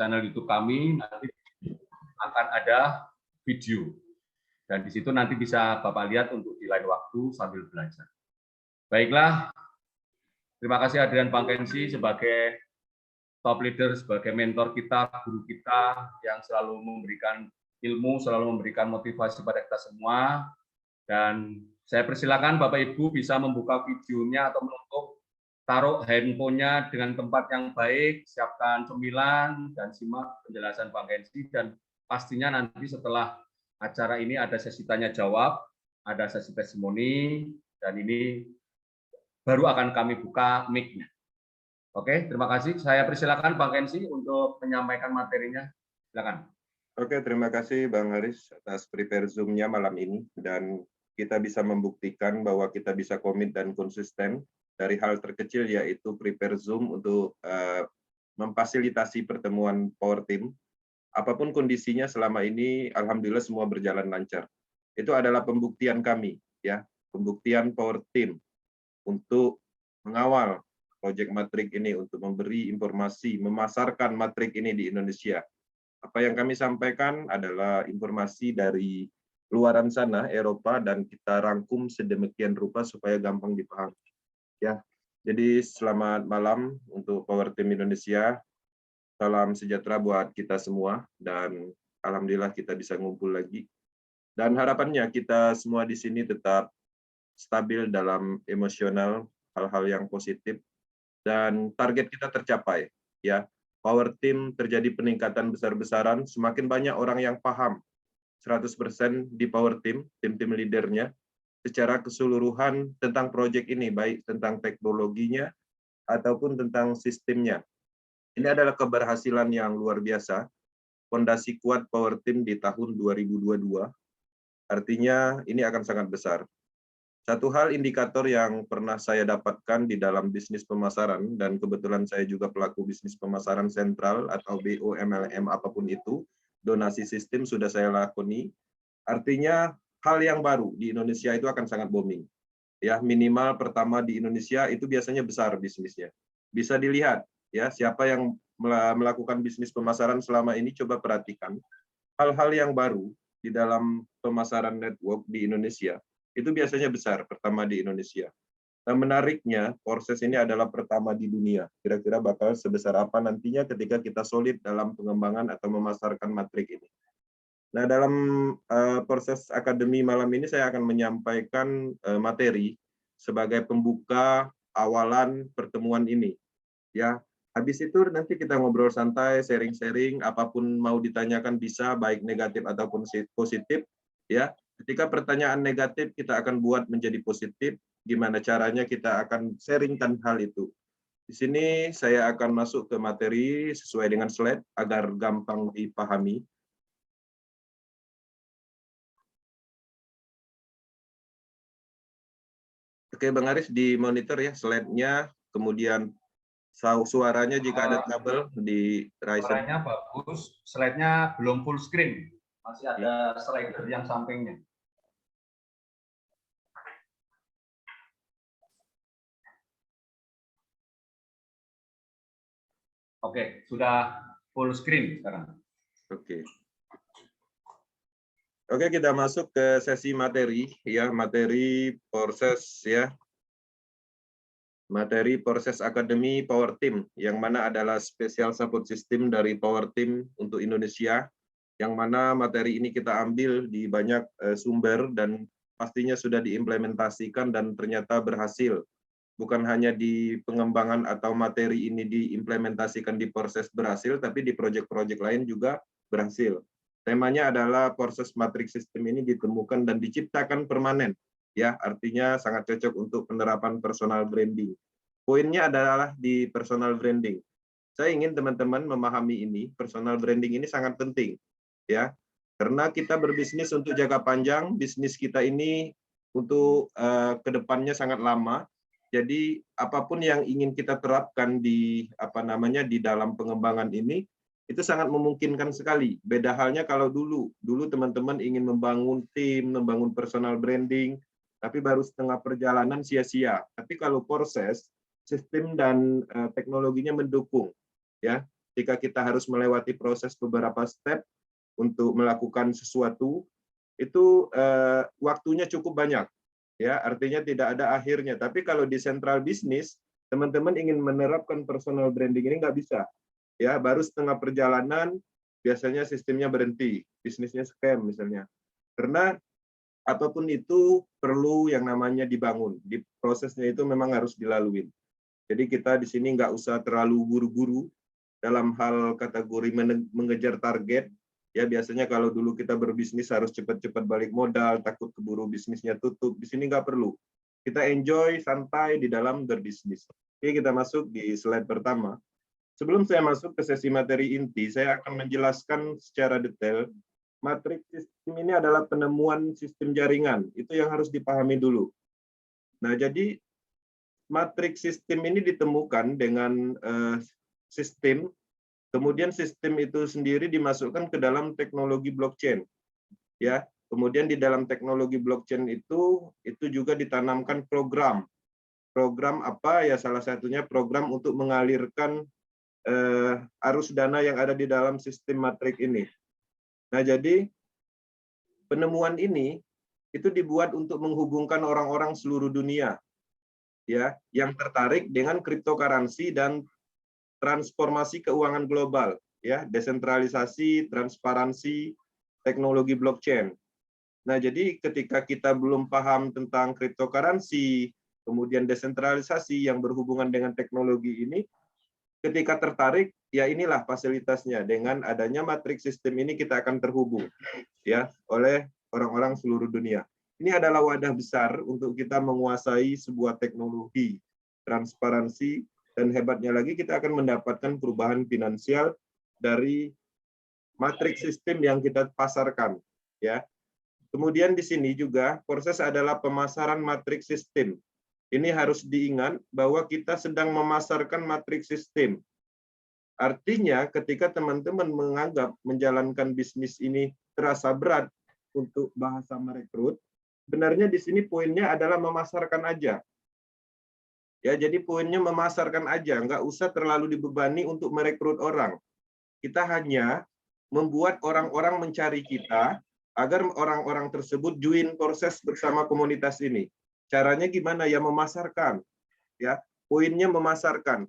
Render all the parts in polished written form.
channel YouTube kami nanti akan ada video. Dan di situ nanti bisa Bapak lihat untuk di lain waktu sambil belajar. Baiklah, terima kasih Adrian Pangkensi sebagai top leader, sebagai mentor kita, guru kita yang selalu memberikan ilmu, selalu memberikan motivasi pada kita semua. Dan saya persilakan Bapak Ibu bisa membuka videonya atau menutup, taruh handphonenya dengan tempat yang baik, siapkan cemilan, dan simak penjelasan Pangkensi. Dan pastinya nanti setelah acara ini ada sesi tanya jawab, ada sesi testimoni, dan ini baru akan kami buka mic-nya. Oke, terima kasih. Saya persilakan Pangkensi untuk menyampaikan materinya. Silakan. Oke, terima kasih Bang Haris atas prepare Zoom-nya malam ini, dan kita bisa membuktikan bahwa kita bisa komit dan konsisten dari hal terkecil, yaitu prepare Zoom untuk memfasilitasi pertemuan Power Team. Apapun kondisinya selama ini, alhamdulillah semua berjalan lancar. Itu adalah pembuktian kami, ya, pembuktian Power Team untuk mengawal proyek matrik ini, untuk memberi informasi, memasarkan matrik ini di Indonesia. Apa yang kami sampaikan adalah informasi dari luaran sana, Eropa, dan kita rangkum sedemikian rupa supaya gampang dipahami. Ya, jadi selamat malam untuk Power Team Indonesia. Salam sejahtera buat kita semua, dan alhamdulillah kita bisa ngumpul lagi. Dan harapannya kita semua di sini tetap stabil dalam emosional, hal-hal yang positif, dan target kita tercapai. Ya, Power Team terjadi peningkatan besar-besaran, semakin banyak orang yang paham 100% di Power Team, tim-tim leadernya, secara keseluruhan tentang proyek ini, baik tentang teknologinya ataupun tentang sistemnya. Ini adalah keberhasilan yang luar biasa, fondasi kuat Power Team di tahun 2022, artinya ini akan sangat besar. Satu hal indikator yang pernah saya dapatkan di dalam bisnis pemasaran, dan kebetulan saya juga pelaku bisnis pemasaran sentral atau BOMLM apapun itu, donasi sistem sudah saya lakoni, artinya hal yang baru di Indonesia itu akan sangat booming. Ya, minimal pertama di Indonesia itu biasanya besar bisnisnya. Bisa dilihat, ya, siapa yang melakukan bisnis pemasaran selama ini, coba perhatikan hal-hal yang baru di dalam pemasaran network di Indonesia itu biasanya besar pertama di Indonesia. Nah, menariknya proses ini adalah pertama di dunia. Kira-kira bakal sebesar apa nantinya ketika kita solid dalam pengembangan atau memasarkan matrik ini. Nah, dalam proses akademi malam ini saya akan menyampaikan materi sebagai pembuka awalan pertemuan ini. Ya, habis itu nanti kita ngobrol santai, sharing-sharing, apapun mau ditanyakan bisa, baik negatif ataupun positif. Ya, ketika pertanyaan negatif kita akan buat menjadi positif. Gimana caranya kita akan sharingkan hal itu. Di sini saya akan masuk ke materi sesuai dengan slide agar gampang dipahami. Oke, Bang Aris, di monitor ya slide-nya, kemudian suaranya jika ada trouble di Ryzen. Suaranya bagus, slide-nya belum full screen, masih ada slider yang sampingnya. Oke, sudah full screen sekarang. Oke. Oke, kita masuk ke sesi materi ya, materi proses ya. Materi proses akademi Power Team, yang mana adalah special support system dari Power Team untuk Indonesia, yang mana materi ini kita ambil di banyak sumber dan pastinya sudah diimplementasikan dan ternyata berhasil. Bukan hanya di pengembangan atau materi ini diimplementasikan di proses berhasil, tapi di proyek-proyek lain juga berhasil. Temanya adalah proses matriks sistem ini ditemukan dan diciptakan permanen. Ya, artinya sangat cocok untuk penerapan personal branding. Poinnya adalah di personal branding. Saya ingin teman-teman memahami ini, personal branding ini sangat penting, ya. Karena kita berbisnis untuk jangka panjang, bisnis kita ini untuk kedepannya sangat lama. Jadi apapun yang ingin kita terapkan di di dalam pengembangan ini, itu sangat memungkinkan sekali. Beda halnya kalau dulu teman-teman ingin membangun tim, membangun personal branding, tapi baru setengah perjalanan sia-sia. Tapi kalau proses, sistem dan teknologinya mendukung, ya, ketika kita harus melewati proses beberapa step untuk melakukan sesuatu, itu waktunya cukup banyak. Ya, artinya tidak ada akhirnya. Tapi kalau di central business, teman-teman ingin menerapkan personal branding ini nggak bisa. Ya, baru setengah perjalanan biasanya sistemnya berhenti, bisnisnya scam misalnya. Karena apapun itu perlu yang namanya dibangun. Di prosesnya itu memang harus dilalui. Jadi kita di sini nggak usah terlalu buru-buru dalam hal kategori mengejar target. Ya, biasanya kalau dulu kita berbisnis harus cepat-cepat balik modal, takut keburu bisnisnya tutup. Di sini nggak perlu. Kita enjoy, santai di dalam berbisnis. Oke, kita masuk di slide pertama. Sebelum saya masuk ke sesi materi inti, saya akan menjelaskan secara detail. Matriks sistem ini adalah penemuan sistem jaringan. Itu yang harus dipahami dulu. Nah, jadi matriks sistem ini ditemukan dengan sistem. Kemudian sistem itu sendiri dimasukkan ke dalam teknologi blockchain. Ya, kemudian di dalam teknologi blockchain itu juga ditanamkan program. Program apa ya? Salah satunya program untuk mengalirkan arus dana yang ada di dalam sistem matrik ini. Nah, jadi penemuan ini itu dibuat untuk menghubungkan orang-orang seluruh dunia, ya, yang tertarik dengan cryptocurrency dan transformasi keuangan global, ya, desentralisasi, transparansi, teknologi blockchain. Nah, jadi ketika kita belum paham tentang cryptocurrency, kemudian desentralisasi yang berhubungan dengan teknologi ini, ketika tertarik, ya inilah fasilitasnya. Dengan adanya matriks sistem ini kita akan terhubung, ya, oleh orang-orang seluruh dunia. Ini adalah wadah besar untuk kita menguasai sebuah teknologi, transparansi, dan hebatnya lagi kita akan mendapatkan perubahan finansial dari matriks sistem yang kita pasarkan, ya. Kemudian di sini juga proses adalah pemasaran matriks sistem. Ini harus diingat bahwa kita sedang memasarkan matriks sistem. Artinya ketika teman-teman menganggap menjalankan bisnis ini terasa berat untuk bahasa merekrut, sebenarnya di sini poinnya adalah memasarkan aja. Ya, jadi poinnya memasarkan aja, nggak usah terlalu dibebani untuk merekrut orang. Kita hanya membuat orang-orang mencari kita agar orang-orang tersebut join proses bersama komunitas ini. Caranya gimana? Ya memasarkan. Ya, poinnya memasarkan.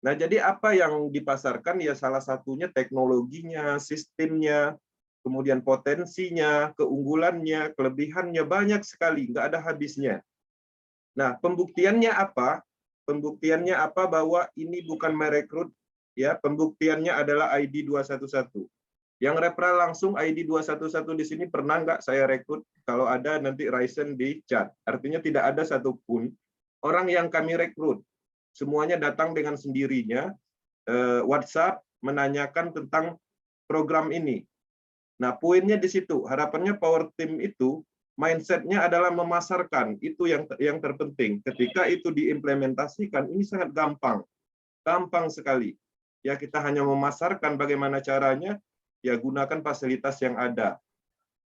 Nah, jadi apa yang dipasarkan? Ya salah satunya teknologinya, sistemnya, kemudian potensinya, keunggulannya, kelebihannya banyak sekali, nggak ada habisnya. Nah, pembuktiannya apa? Pembuktiannya apa bahwa ini bukan merekrut, ya, pembuktiannya adalah ID 211. Yang referral langsung ID 211 di sini pernah nggak saya rekrut? Kalau ada nanti Ryzen di chat. Artinya tidak ada satupun orang yang kami rekrut. Semuanya datang dengan sendirinya, WhatsApp menanyakan tentang program ini. Nah, poinnya di situ. Harapannya Power Team itu mindset-nya adalah memasarkan, itu yang terpenting. Ketika itu diimplementasikan, ini sangat gampang sekali. Ya, kita hanya memasarkan bagaimana caranya, ya gunakan fasilitas yang ada.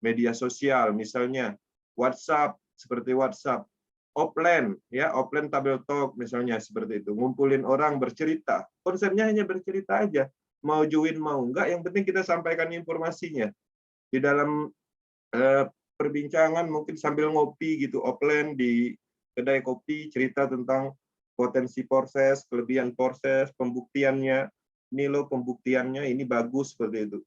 Media sosial, misalnya WhatsApp, seperti WhatsApp. Offline, ya, offline tabel talk misalnya seperti itu. Ngumpulin orang bercerita. Konsepnya hanya bercerita aja. Mau join, mau enggak, yang penting kita sampaikan informasinya. Di dalam perbincangan mungkin sambil ngopi gitu, offline di kedai kopi, cerita tentang potensi proses, kelebihan proses, pembuktiannya, ini loh pembuktiannya, ini bagus, seperti itu.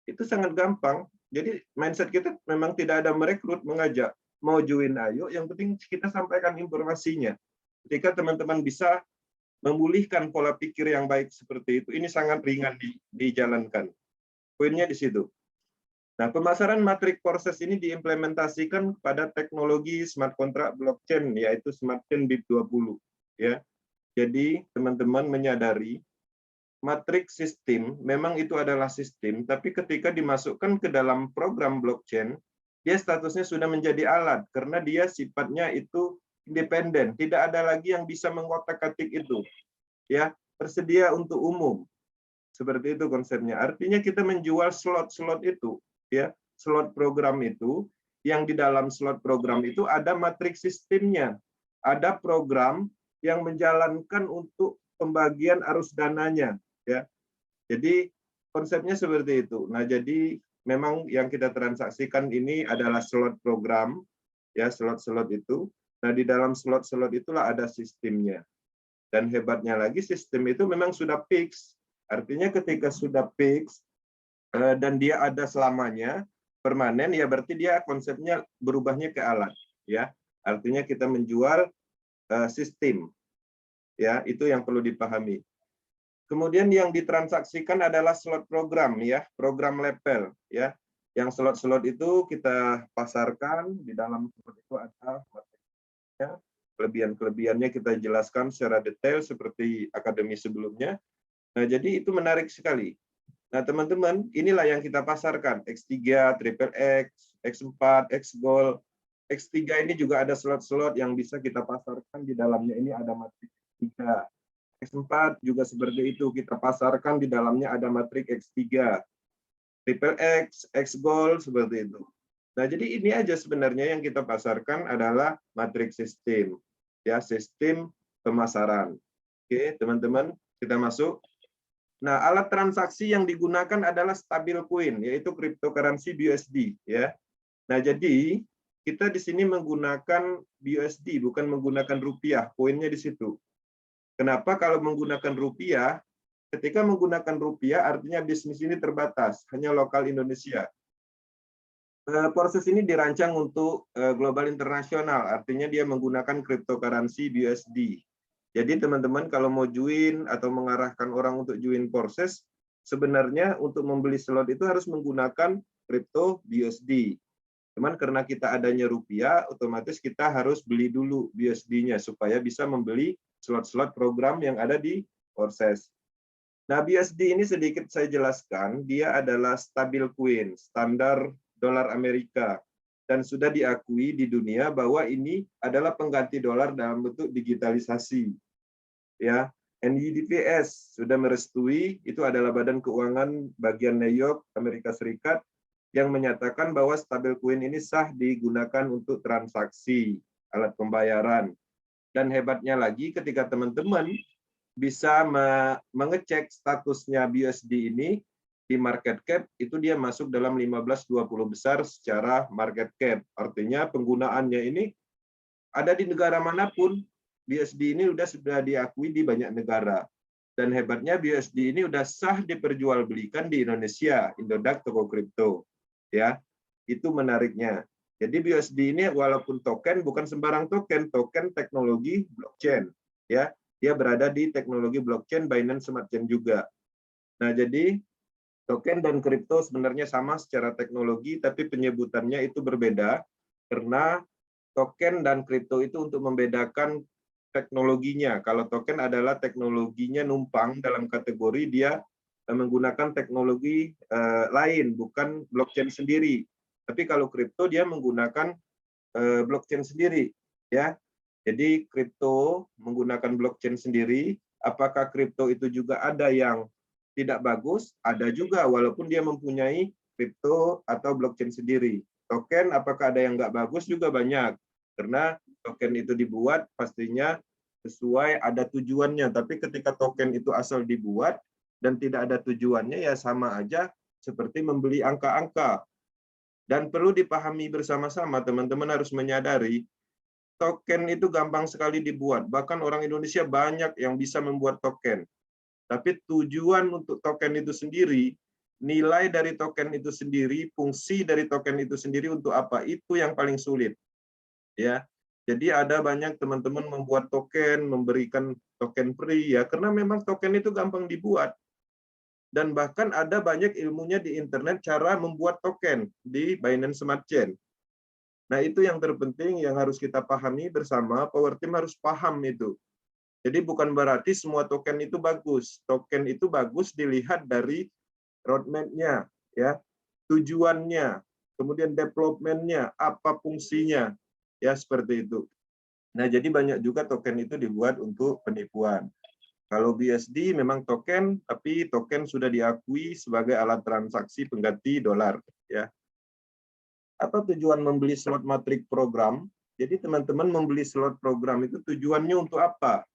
Itu sangat gampang. Jadi mindset kita memang tidak ada merekrut, mengajak, mau join ayo, yang penting kita sampaikan informasinya. Ketika teman-teman bisa memulihkan pola pikir yang baik seperti itu, ini sangat ringan dijalankan. Poinnya di situ. Nah, pemasaran matrik proses ini diimplementasikan pada teknologi smart contract blockchain, yaitu Smart Chain BIP20. Ya, jadi teman-teman menyadari matrik sistem memang itu adalah sistem, tapi ketika dimasukkan ke dalam program blockchain, dia statusnya sudah menjadi alat karena dia sifatnya itu independen, tidak ada lagi yang bisa mengotak-atik itu. Ya, tersedia untuk umum. Seperti itu konsepnya. Artinya kita menjual slot-slot itu. Ya, slot program itu, yang di dalam slot program itu ada matriks sistemnya, ada program yang menjalankan untuk pembagian arus dananya, ya. Jadi konsepnya seperti itu. Nah, jadi memang yang kita transaksikan ini adalah slot program, ya, slot-slot itu. Nah, di dalam slot-slot itulah ada sistemnya. Dan hebatnya lagi sistem itu memang sudah fix. Artinya ketika sudah fix dan dia ada selamanya, permanen, ya berarti dia konsepnya berubahnya ke alat, ya. Artinya kita menjual sistem, ya, itu yang perlu dipahami. Kemudian yang ditransaksikan adalah slot program, ya, program level, ya. Yang slot-slot itu kita pasarkan, di dalam slot itu ada materinya, kelebihan-kelebihannya kita jelaskan secara detail seperti akademi sebelumnya. Nah, jadi itu menarik sekali. Nah, teman-teman, inilah yang kita pasarkan, X3, Triple X, X4, X Gold. X3 ini juga ada slot-slot yang bisa kita pasarkan, di dalamnya ini ada matrik X3. X4 juga seperti itu, kita pasarkan, di dalamnya ada matrik X3. Triple X, X Gold, seperti itu. Nah, jadi ini aja sebenarnya yang kita pasarkan adalah matrik sistem, ya, sistem pemasaran. Oke, teman-teman, kita masuk. Nah, alat transaksi yang digunakan adalah stablecoin, yaitu cryptocurrency BUSD, ya. Nah, jadi kita di sini menggunakan BUSD, bukan menggunakan rupiah, poinnya di situ. Kenapa kalau menggunakan rupiah? Ketika menggunakan rupiah, artinya bisnis ini terbatas, hanya lokal Indonesia. Proses ini dirancang untuk global internasional, artinya dia menggunakan cryptocurrency BUSD. Jadi teman-teman kalau mau join atau mengarahkan orang untuk join proses, sebenarnya untuk membeli slot itu harus menggunakan crypto BUSD. Cuman karena kita adanya rupiah, otomatis kita harus beli dulu BUSD-nya supaya bisa membeli slot-slot program yang ada di proses. Nah, BUSD ini sedikit saya jelaskan, dia adalah stablecoin, standar dolar Amerika, dan sudah diakui di dunia bahwa ini adalah pengganti dolar dalam bentuk digitalisasi. Ya, NYDPS sudah merestui, itu adalah Badan Keuangan bagian New York, Amerika Serikat, yang menyatakan bahwa stablecoin ini sah digunakan untuk transaksi alat pembayaran. Dan hebatnya lagi ketika teman-teman bisa mengecek statusnya BUSD ini di market cap, itu dia masuk dalam 15-20 besar secara market cap. Artinya penggunaannya ini ada di negara manapun. BUSD ini sudah diakui di banyak negara. Dan hebatnya BUSD ini sudah sah diperjualbelikan di Indonesia, Indodax toko kripto. Ya, itu menariknya. Jadi BUSD ini walaupun token, bukan sembarang token, token teknologi blockchain. Ya, dia berada di teknologi blockchain Binance Smart Chain juga. Nah, jadi token dan kripto sebenarnya sama secara teknologi, tapi penyebutannya itu berbeda karena token dan kripto itu untuk membedakan teknologinya. Kalau token adalah teknologinya numpang dalam kategori dia menggunakan teknologi lain, bukan blockchain sendiri. Tapi kalau kripto dia menggunakan blockchain sendiri, ya. Jadi kripto menggunakan blockchain sendiri. Apakah kripto itu juga ada yang tidak bagus? Ada juga, walaupun dia mempunyai kripto atau blockchain sendiri. Token, apakah ada yang nggak bagus? Juga banyak. Karena token itu dibuat pastinya sesuai ada tujuannya. Tapi ketika token itu asal dibuat dan tidak ada tujuannya, ya sama aja seperti membeli angka-angka. Dan perlu dipahami bersama-sama, teman-teman harus menyadari, token itu gampang sekali dibuat. Bahkan orang Indonesia banyak yang bisa membuat token. Tapi tujuan untuk token itu sendiri, nilai dari token itu sendiri, fungsi dari token itu sendiri untuk apa? Itu yang paling sulit. Ya. Jadi ada banyak teman-teman membuat token, memberikan token free ya, karena memang token itu gampang dibuat. Dan bahkan ada banyak ilmunya di internet cara membuat token di Binance Smart Chain. Nah, itu yang terpenting yang harus kita pahami bersama, Power Team harus paham itu. Jadi bukan berarti semua token itu bagus. Token itu bagus dilihat dari roadmap-nya, ya, tujuannya, kemudian development-nya, apa fungsinya, ya seperti itu. Nah, jadi banyak juga token itu dibuat untuk penipuan. Kalau BUSD memang token, tapi token sudah diakui sebagai alat transaksi pengganti dolar, ya. Apa tujuan membeli slot matrik program? Jadi teman-teman membeli slot program itu tujuannya untuk apa?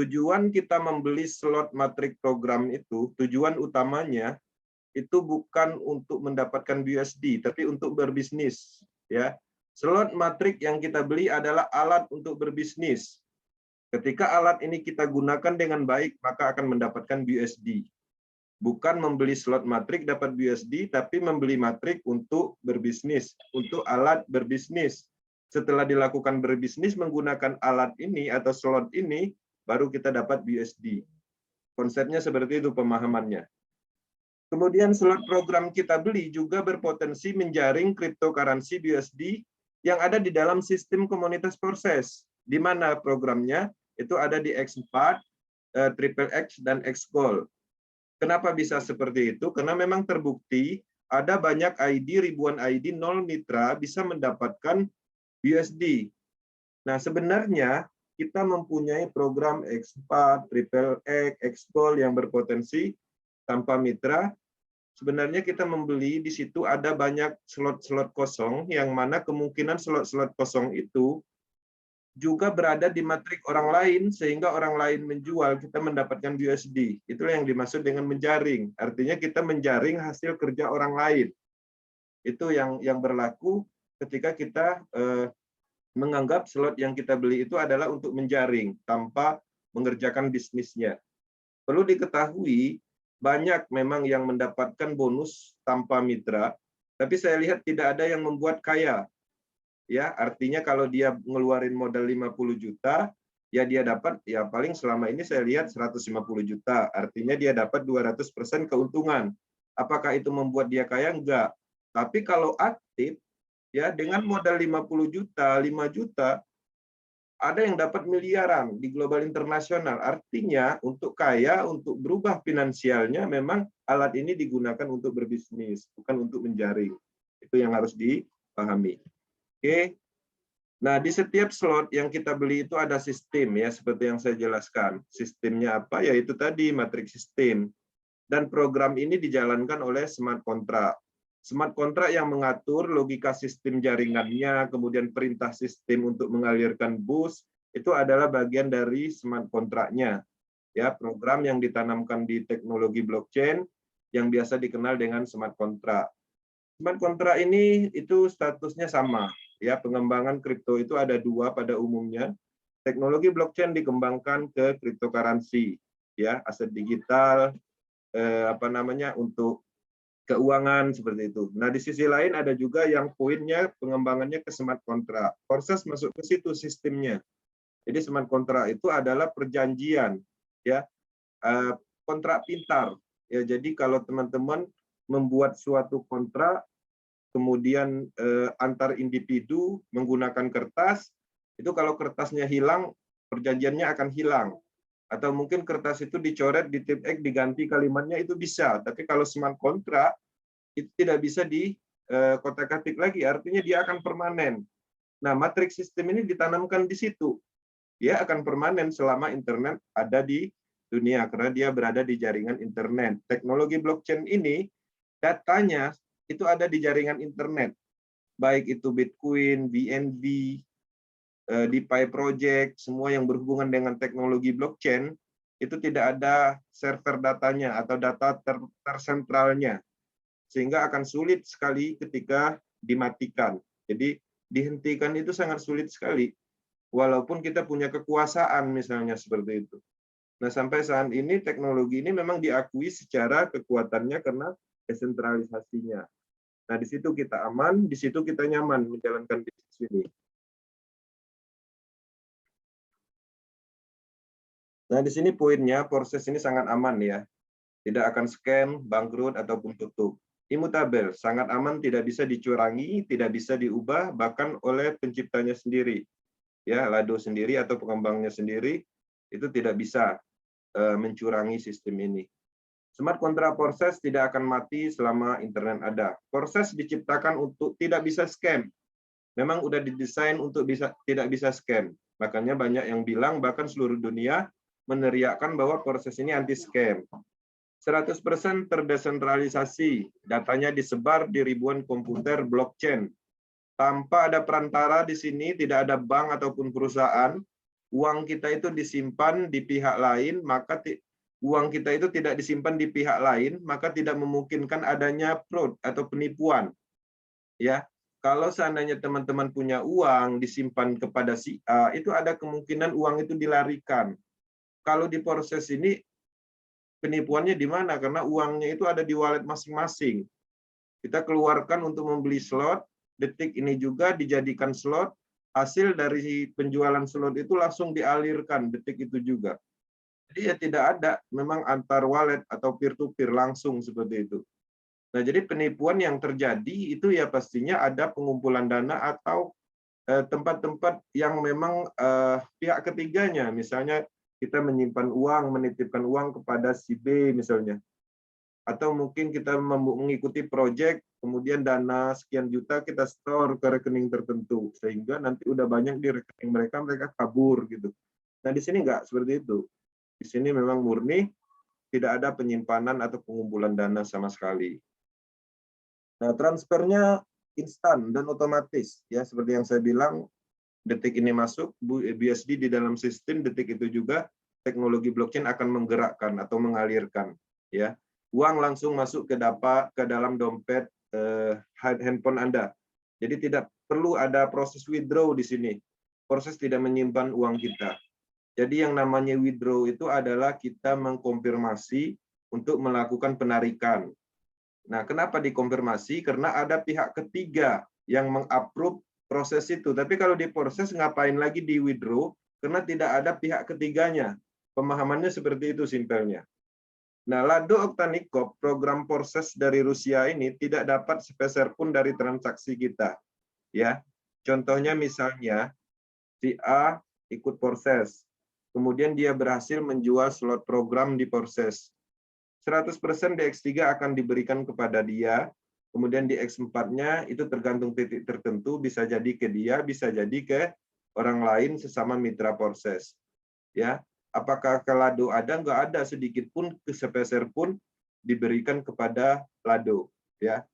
tujuan kita membeli slot matrik program itu, tujuan utamanya itu bukan untuk mendapatkan BUSD, tapi untuk berbisnis. Ya, slot matrik yang kita beli adalah alat untuk berbisnis. Ketika alat ini kita gunakan dengan baik, maka akan mendapatkan BUSD. Bukan membeli slot matrik dapat BUSD, tapi membeli matrik untuk berbisnis, untuk alat berbisnis. Setelah dilakukan berbisnis menggunakan alat ini atau slot ini, baru kita dapat BUSD. Konsepnya seperti itu pemahamannya. Kemudian slot program kita beli juga berpotensi menjaring cryptocurrency BUSD yang ada di dalam sistem komunitas proses, di mana programnya itu ada di X4, XXX, dan XGold. Kenapa bisa seperti itu? Karena memang terbukti ada banyak ID, ribuan ID, 0 mitra bisa mendapatkan BUSD. Nah, sebenarnya kita mempunyai program X4, XXX, XGold yang berpotensi tanpa mitra. Sebenarnya kita membeli di situ ada banyak slot-slot kosong, yang mana kemungkinan slot-slot kosong itu juga berada di matrik orang lain, sehingga orang lain menjual, kita mendapatkan BUSD. Itulah yang dimaksud dengan menjaring. Artinya kita menjaring hasil kerja orang lain. Itu yang berlaku ketika kita menganggap slot yang kita beli itu adalah untuk menjaring, tanpa mengerjakan bisnisnya. Perlu diketahui, banyak memang yang mendapatkan bonus tanpa mitra, tapi saya lihat tidak ada yang membuat kaya. Ya, artinya kalau dia ngeluarin modal 50 juta, ya dia dapat, ya paling selama ini saya lihat 150 juta. Artinya dia dapat 200% keuntungan. Apakah itu membuat dia kaya? Enggak. Tapi kalau aktif, ya dengan modal 50 juta, 5 juta, ada yang dapat miliaran di global internasional. Artinya untuk kaya, untuk berubah finansialnya, memang alat ini digunakan untuk berbisnis, bukan untuk menjaring. Itu yang harus dipahami. Oke. Nah, di setiap slot yang kita beli itu ada sistem, ya, seperti yang saya jelaskan. Sistemnya apa? Ya itu tadi, matriks sistem. Dan program ini dijalankan oleh smart contract. Smart contract yang mengatur logika sistem jaringannya, kemudian perintah sistem untuk mengalirkan bus, itu adalah bagian dari smart contract-nya. Ya, program yang ditanamkan di teknologi blockchain yang biasa dikenal dengan smart contract. Smart contract ini itu statusnya sama. Ya, pengembangan kripto itu ada dua pada umumnya. Teknologi blockchain dikembangkan ke cryptocurrency, ya, aset digital, untuk keuangan seperti itu. Nah, di sisi lain ada juga yang poinnya pengembangannya ke smart contract. Proses masuk ke situ sistemnya. Jadi smart contract itu adalah perjanjian, ya, kontrak pintar. Ya, jadi kalau teman-teman membuat suatu kontrak, kemudian antar individu menggunakan kertas, itu kalau kertasnya hilang, perjanjiannya akan hilang. Atau mungkin kertas itu dicoret, di tip X, diganti kalimatnya, itu bisa. Tapi kalau smart contract, itu tidak bisa di kotak-katik lagi, artinya dia akan permanen. Nah, matriks sistem ini ditanamkan di situ. Dia akan permanen selama internet ada di dunia, karena dia berada di jaringan internet. Teknologi blockchain ini, datanya itu ada di jaringan internet, baik itu Bitcoin, BNB, DeFi project, semua yang berhubungan dengan teknologi blockchain, itu tidak ada server datanya atau data tersentralnya, sehingga akan sulit sekali ketika dimatikan. Jadi dihentikan itu sangat sulit sekali, walaupun kita punya kekuasaan misalnya seperti itu. Nah, sampai saat ini teknologi ini memang diakui secara kekuatannya karena desentralisasinya. Nah, di situ kita aman, di situ kita nyaman menjalankan bisnis ini. Nah, di sini poinnya, proses ini sangat aman, ya. Tidak akan scam, bangkrut, ataupun tutup. Immutable, sangat aman, tidak bisa dicurangi, tidak bisa diubah, bahkan oleh penciptanya sendiri. Ya, Lado sendiri atau pengembangnya sendiri, itu tidak bisa mencurangi sistem ini. Smart contract proses tidak akan mati selama internet ada. Proses diciptakan untuk tidak bisa scam. Memang udah didesain untuk tidak bisa scam. Makanya banyak yang bilang, bahkan seluruh dunia meneriakkan bahwa proses ini anti scam. 100% terdesentralisasi. Datanya disebar di ribuan komputer blockchain. Tanpa ada perantara di sini, tidak ada bank ataupun perusahaan uang kita itu disimpan di pihak lain, maka uang kita itu tidak disimpan di pihak lain, maka tidak memungkinkan adanya fraud atau penipuan. Ya, kalau seandainya teman-teman punya uang disimpan kepada si A, itu ada kemungkinan uang itu dilarikan. Kalau di proses ini penipuannya di mana? Karena uangnya itu ada di wallet masing-masing. Kita keluarkan untuk membeli slot, detik ini juga dijadikan slot, hasil dari penjualan slot itu langsung dialirkan detik itu juga. Jadi ya tidak ada memang antar wallet atau peer-to-peer langsung seperti itu. Nah, jadi penipuan yang terjadi itu ya pastinya ada pengumpulan dana atau tempat-tempat yang memang pihak ketiganya, misalnya kita menyimpan uang, menitipkan uang kepada si B misalnya, atau mungkin kita mengikuti proyek, kemudian dana sekian juta kita store ke rekening tertentu, sehingga nanti udah banyak di rekening mereka, mereka kabur gitu. Nah, di sini nggak seperti itu. Di sini memang murni tidak ada penyimpanan atau pengumpulan dana sama sekali. Nah, transfernya instan dan otomatis, ya seperti yang saya bilang, detik ini masuk BUSD di dalam sistem, detik itu juga teknologi blockchain akan menggerakkan atau mengalirkan, ya uang langsung masuk ke dalam dompet handphone Anda. Jadi tidak perlu ada proses withdraw di sini. Proses tidak menyimpan uang kita. Jadi yang namanya withdraw itu adalah kita mengkonfirmasi untuk melakukan penarikan. Nah, kenapa dikonfirmasi? Karena ada pihak ketiga yang mengapprove proses itu. Tapi kalau diproses, ngapain lagi di withdraw? Karena tidak ada pihak ketiganya. Pemahamannya seperti itu simpelnya. Nah, Lado Oktanikov, program proses dari Rusia ini tidak dapat sepeser pun dari transaksi kita. Ya, contohnya misalnya si A ikut proses, kemudian dia berhasil menjual slot program di proses. 100% DX3 akan diberikan kepada dia, kemudian di X4-nya itu tergantung titik tertentu, bisa jadi ke dia, bisa jadi ke orang lain sesama mitra proses. Ya, apakah ke Lado ada? Nggak ada sedikit pun, sepeser pun diberikan kepada Lado. Ya,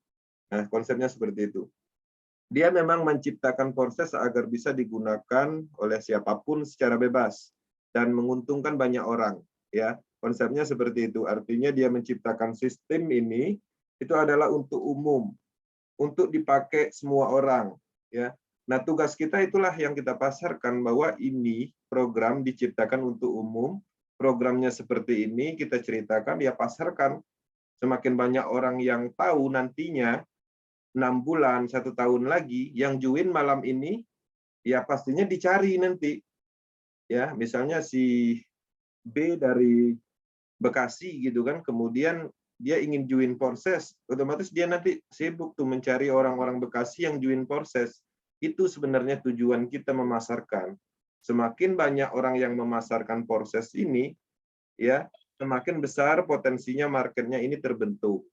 nah konsepnya seperti itu. Dia memang menciptakan proses agar bisa digunakan oleh siapapun secara bebas dan menguntungkan banyak orang. Ya, konsepnya seperti itu. Artinya dia menciptakan sistem ini itu adalah untuk umum, untuk dipakai semua orang. Ya, nah tugas kita itulah yang kita pasarkan bahwa ini program diciptakan untuk umum, programnya seperti ini kita ceritakan, ya pasarkan. Semakin banyak orang yang tahu nantinya 6 bulan, 1 tahun lagi, yang join malam ini, ya pastinya dicari nanti. Ya, misalnya si B dari Bekasi gitu kan, kemudian dia ingin join proses, otomatis dia nanti sibuk tuh mencari orang-orang Bekasi yang join proses. Itu sebenarnya tujuan kita memasarkan. Semakin banyak orang yang memasarkan proses ini, ya semakin besar potensinya marketnya ini terbentuk.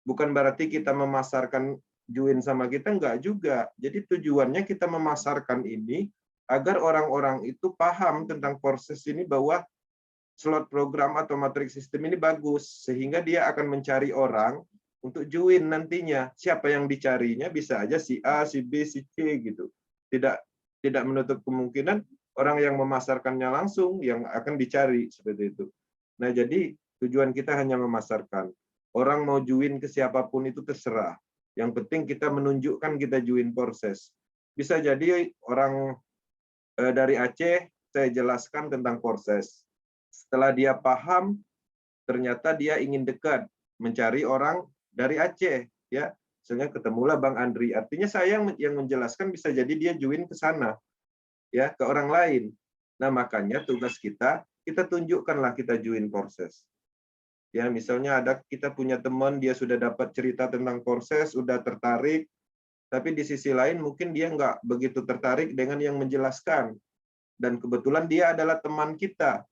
Bukan berarti kita memasarkan join sama kita, enggak juga. Jadi tujuannya kita memasarkan ini agar orang-orang itu paham tentang proses ini, bahwa slot program atau matrix sistem ini bagus, sehingga dia akan mencari orang untuk join nantinya. Siapa yang dicarinya bisa aja si A, si B, si C gitu. Tidak menutup kemungkinan orang yang memasarkannya langsung yang akan dicari seperti itu. Nah, jadi tujuan kita hanya memasarkan. Orang mau join ke siapapun itu terserah. Yang penting kita menunjukkan kita join proses. Bisa jadi orang dari Aceh, saya jelaskan tentang proses. Setelah dia paham, ternyata dia ingin dekat, mencari orang dari Aceh, ya. Misalnya ketemulah Bang Andri. Artinya saya yang menjelaskan, bisa jadi dia join ke sana, ya, ke orang lain. Nah, makanya tugas kita tunjukkanlah kita join proses. Ya, misalnya kita punya teman, dia sudah dapat cerita tentang proses, sudah tertarik, tapi di sisi lain mungkin dia nggak begitu tertarik dengan yang menjelaskan. Dan kebetulan dia adalah teman kita.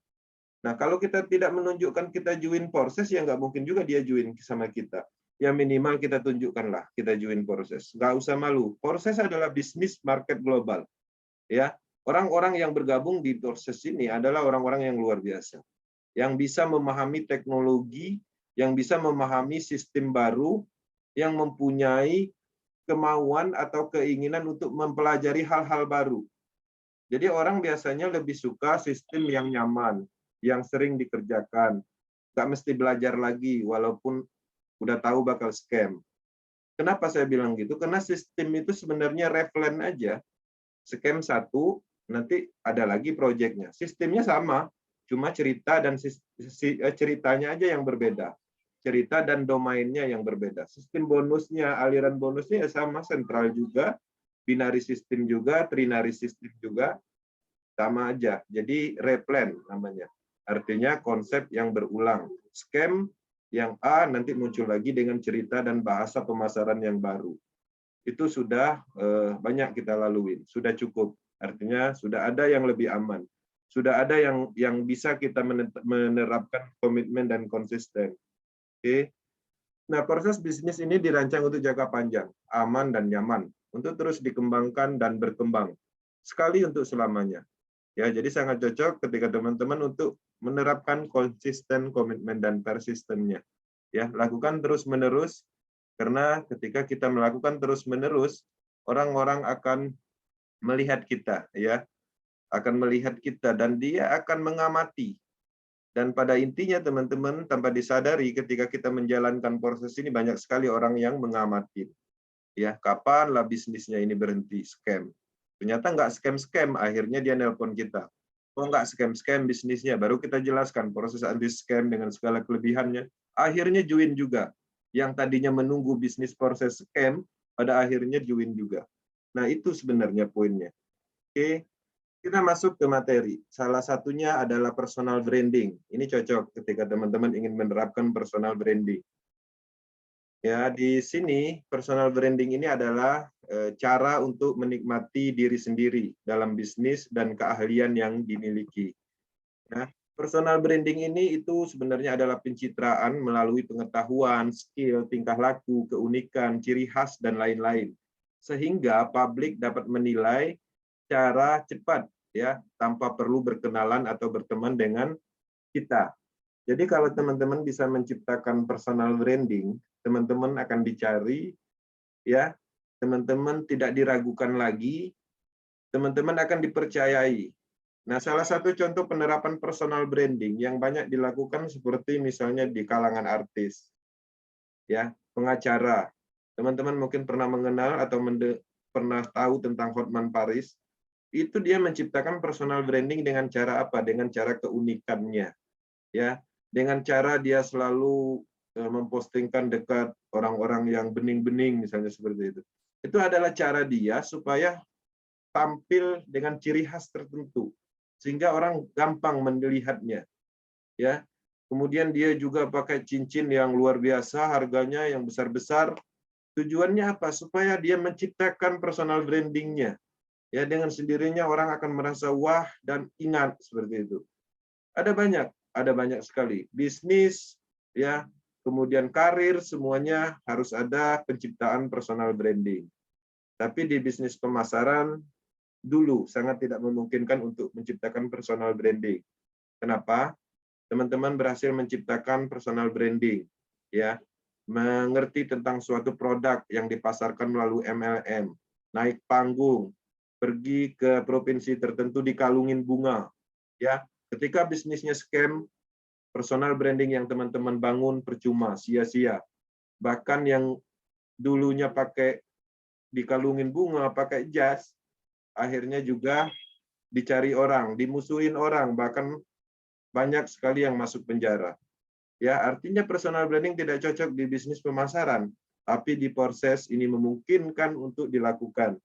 Nah, kalau kita tidak menunjukkan kita join proses, ya nggak mungkin juga dia join sama kita. Ya minimal kita tunjukkanlah kita join proses. Nggak usah malu. Proses adalah bisnis market global. Ya, orang-orang yang bergabung di proses ini adalah orang-orang yang luar biasa, yang bisa memahami teknologi, yang bisa memahami sistem baru, yang mempunyai kemauan atau keinginan untuk mempelajari hal-hal baru. Jadi orang biasanya lebih suka sistem yang nyaman, yang sering dikerjakan. Nggak mesti belajar lagi, walaupun udah tahu bakal scam. Kenapa saya bilang gitu? Karena sistem itu sebenarnya reflen aja. Scam satu, nanti ada lagi proyeknya. Sistemnya sama, cuma cerita dan ceritanya aja yang berbeda. Cerita dan domainnya yang berbeda. Sistem bonusnya, aliran bonusnya ya sama, sentral juga, binary system juga, trinary system juga, sama aja. Jadi replan namanya. Artinya konsep yang berulang. Scam yang A nanti muncul lagi dengan cerita dan bahasa pemasaran yang baru. Itu sudah banyak kita laluin, sudah cukup. Artinya sudah ada yang lebih aman. Sudah ada yang bisa kita menerapkan komitmen dan konsisten. Oke. Nah, proses bisnis ini dirancang untuk jangka panjang, aman dan nyaman, untuk terus dikembangkan dan berkembang. Sekali untuk selamanya. Ya, jadi sangat cocok ketika teman-teman untuk menerapkan konsisten, komitmen dan persistennya. Ya, lakukan terus-menerus karena ketika kita melakukan terus-menerus, orang-orang akan melihat kita, ya, akan melihat kita dan dia akan mengamati. Dan pada intinya teman-teman, tanpa disadari ketika kita menjalankan proses ini banyak sekali orang yang mengamati. Ya, kapanlah bisnisnya ini berhenti scam. Ternyata nggak scam-scam, akhirnya dia nelpon kita. Oh nggak scam-scam bisnisnya, baru kita jelaskan proses anti-scam dengan segala kelebihannya. Akhirnya join juga. Yang tadinya menunggu bisnis proses scam, pada akhirnya join juga. Nah itu sebenarnya poinnya. Oke, kita masuk ke materi. Salah satunya adalah personal branding. Ini cocok ketika teman-teman ingin menerapkan personal branding. Ya, di sini personal branding ini adalah cara untuk menikmati diri sendiri dalam bisnis dan keahlian yang dimiliki. Nah, personal branding ini itu sebenarnya adalah pencitraan melalui pengetahuan, skill, tingkah laku, keunikan, ciri khas, dan lain-lain. Sehingga publik dapat menilai cara cepat, ya, tanpa perlu berkenalan atau berteman dengan kita. Jadi kalau teman-teman bisa menciptakan personal branding, teman-teman akan dicari, ya, teman-teman tidak diragukan lagi, teman-teman akan dipercayai. Nah, salah satu contoh penerapan personal branding yang banyak dilakukan seperti misalnya di kalangan artis, ya, pengacara. Teman-teman mungkin pernah mengenal atau pernah tahu tentang Hotman Paris. Itu dia menciptakan personal branding dengan cara apa? Dengan cara keunikannya, ya, dengan cara dia selalu mempostingkan dekat orang-orang yang bening-bening misalnya seperti itu. Itu adalah cara dia supaya tampil dengan ciri khas tertentu sehingga orang gampang melihatnya, ya. Kemudian dia juga pakai cincin yang luar biasa, harganya yang besar-besar. Tujuannya apa? Supaya dia menciptakan personal brandingnya. Ya, dengan sendirinya orang akan merasa wah dan ingat seperti itu. Ada banyak sekali. Bisnis, ya, kemudian karir, semuanya harus ada penciptaan personal branding. Tapi di bisnis pemasaran, dulu sangat tidak memungkinkan untuk menciptakan personal branding. Kenapa? Teman-teman berhasil menciptakan personal branding, ya, mengerti tentang suatu produk yang dipasarkan melalui MLM, naik panggung, pergi ke provinsi tertentu dikalungin bunga, ya. Ketika bisnisnya scam, personal branding yang teman-teman bangun percuma, sia-sia. Bahkan yang dulunya pakai dikalungin bunga, pakai jas, akhirnya juga dicari orang, dimusuhin orang, bahkan banyak sekali yang masuk penjara. Ya, artinya personal branding tidak cocok di bisnis pemasaran, tapi di proses ini memungkinkan untuk dilakukan,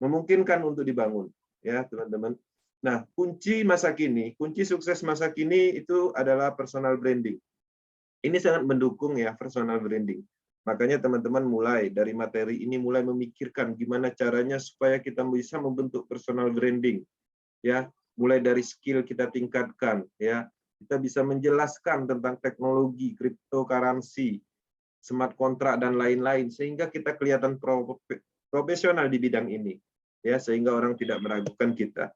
memungkinkan untuk dibangun, ya teman-teman. Nah, kunci masa kini, kunci sukses masa kini itu adalah personal branding. Ini sangat mendukung ya personal branding. Makanya teman-teman mulai dari materi ini mulai memikirkan gimana caranya supaya kita bisa membentuk personal branding. Ya, mulai dari skill kita tingkatkan, ya. Kita bisa menjelaskan tentang teknologi, cryptocurrency, smart contract dan lain-lain sehingga kita kelihatan profesional di bidang ini. Ya, sehingga orang tidak meragukan kita.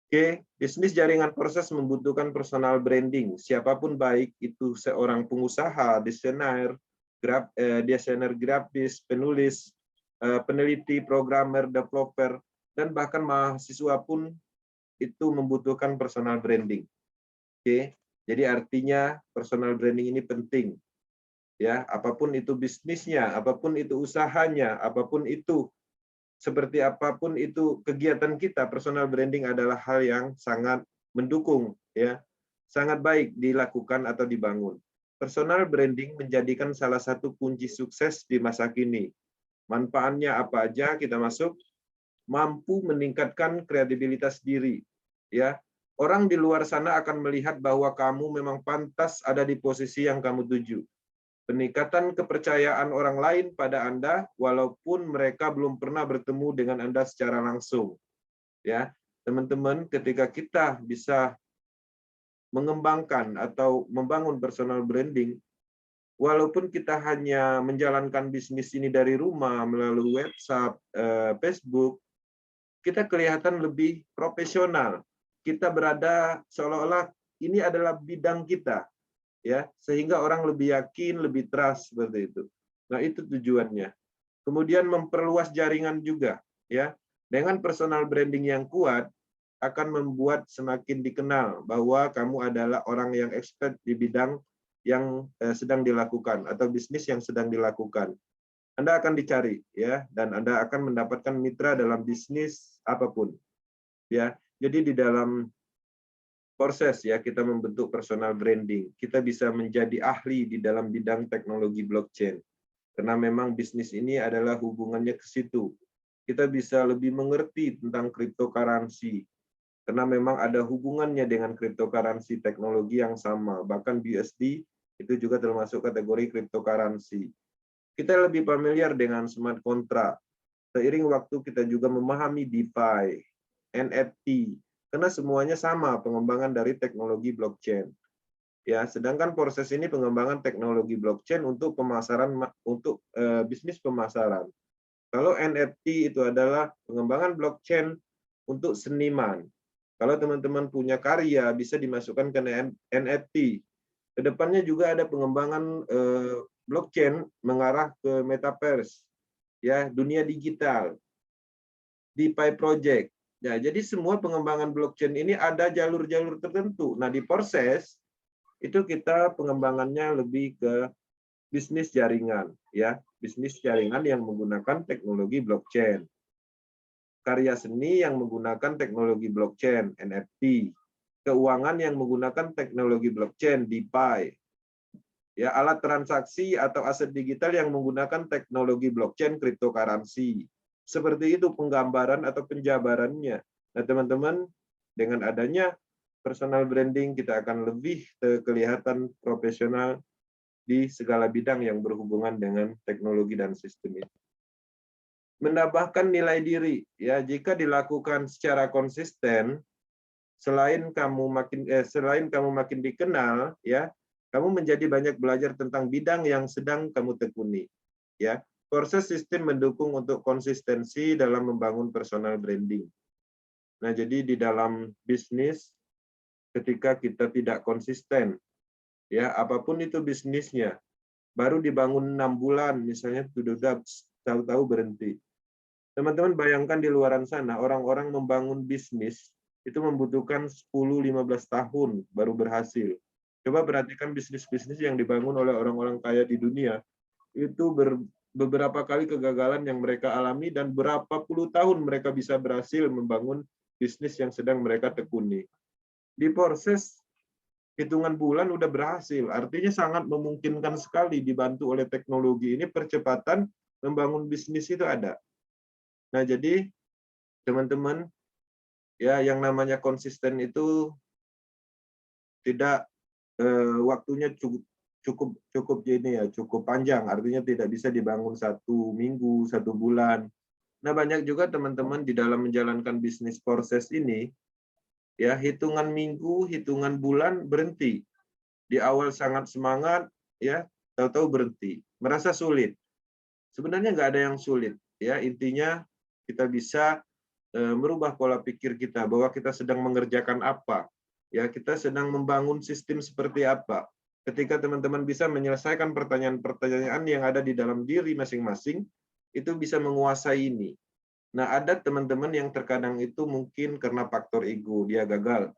Oke, bisnis jaringan proses membutuhkan personal branding. Siapapun baik itu seorang pengusaha, desainer grafis, penulis, peneliti, programmer, developer, dan bahkan mahasiswa pun itu membutuhkan personal branding. Oke, jadi artinya personal branding ini penting. Ya, apapun itu bisnisnya, apapun itu usahanya, apapun itu seperti apapun itu kegiatan kita, personal branding adalah hal yang sangat mendukung, ya, sangat baik dilakukan atau dibangun. Personal branding menjadikan salah satu kunci sukses di masa kini. Manfaatnya apa aja kita masuk, mampu meningkatkan kredibilitas diri, ya. Orang di luar sana akan melihat bahwa kamu memang pantas ada di posisi yang kamu tuju. Peningkatan kepercayaan orang lain pada Anda walaupun mereka belum pernah bertemu dengan Anda secara langsung. Ya, teman-teman, ketika kita bisa mengembangkan atau membangun personal branding, walaupun kita hanya menjalankan bisnis ini dari rumah melalui WhatsApp, Facebook, kita kelihatan lebih profesional. Kita berada seolah-olah ini adalah bidang kita. Ya, sehingga orang lebih yakin, lebih trust seperti itu. Nah, itu tujuannya. Kemudian memperluas jaringan juga, ya. Dengan personal branding yang kuat akan membuat semakin dikenal bahwa kamu adalah orang yang expert di bidang yang sedang dilakukan atau bisnis yang sedang dilakukan. Anda akan dicari, ya, dan Anda akan mendapatkan mitra dalam bisnis apapun. Ya, jadi di dalam proses ya kita membentuk personal branding, kita bisa menjadi ahli di dalam bidang teknologi blockchain. Karena memang bisnis ini adalah hubungannya ke situ. Kita bisa lebih mengerti tentang cryptocurrency. Karena memang ada hubungannya dengan cryptocurrency teknologi yang sama. Bahkan BUSD itu juga termasuk kategori cryptocurrency. Kita lebih familiar dengan smart contract. Seiring waktu kita juga memahami DeFi, NFT, karena semuanya sama pengembangan dari teknologi blockchain. Ya, sedangkan proses ini pengembangan teknologi blockchain untuk pemasaran untuk bisnis pemasaran. Kalau NFT itu adalah pengembangan blockchain untuk seniman. Kalau teman-teman punya karya bisa dimasukkan ke NFT. Kedepannya juga ada pengembangan blockchain mengarah ke metaverse, ya, dunia digital, DeFi project. Ya, jadi semua pengembangan blockchain ini ada jalur-jalur tertentu. Nah, di proses itu kita pengembangannya lebih ke bisnis jaringan, ya, bisnis jaringan yang menggunakan teknologi blockchain. Karya seni yang menggunakan teknologi blockchain, NFT. Keuangan yang menggunakan teknologi blockchain, DeFi. Ya, alat transaksi atau aset digital yang menggunakan teknologi blockchain, cryptocurrency. Seperti itu penggambaran atau penjabarannya. Nah, teman-teman, dengan adanya personal branding, kita akan lebih kelihatan profesional di segala bidang yang berhubungan dengan teknologi dan sistem itu. Menambahkan nilai diri, ya, jika dilakukan secara konsisten, selain kamu makin dikenal, ya, kamu menjadi banyak belajar tentang bidang yang sedang kamu tekuni, ya. Proses sistem mendukung untuk konsistensi dalam membangun personal branding. Nah, jadi di dalam bisnis, ketika kita tidak konsisten, ya, apapun itu bisnisnya, baru dibangun 6 bulan, misalnya sudah tahu-tahu berhenti. Teman-teman bayangkan di luaran sana, orang-orang membangun bisnis, itu membutuhkan 10-15 tahun baru berhasil. Coba perhatikan bisnis-bisnis yang dibangun oleh orang-orang kaya di dunia, itu beberapa kali kegagalan yang mereka alami dan berapa puluh tahun mereka bisa berhasil membangun bisnis yang sedang mereka tekuni. Di proses hitungan bulan udah berhasil, artinya sangat memungkinkan sekali dibantu oleh teknologi ini percepatan membangun bisnis itu ada. Nah, jadi teman-teman, ya, yang namanya konsisten itu tidak waktunya cukup ini ya, cukup panjang, artinya tidak bisa dibangun 1 minggu, 1 bulan. Nah, banyak juga teman-teman di dalam menjalankan bisnis proses ini, ya, hitungan minggu, hitungan bulan berhenti. Di awal sangat semangat, ya, tahu-tahu berhenti, merasa sulit. Sebenarnya nggak ada yang sulit, ya, intinya kita bisa merubah pola pikir kita bahwa kita sedang mengerjakan apa, ya, kita sedang membangun sistem seperti apa. Ketika teman-teman bisa menyelesaikan pertanyaan-pertanyaan yang ada di dalam diri masing-masing, itu bisa menguasai ini. Nah, ada teman-teman yang terkadang itu mungkin karena faktor ego, dia gagal.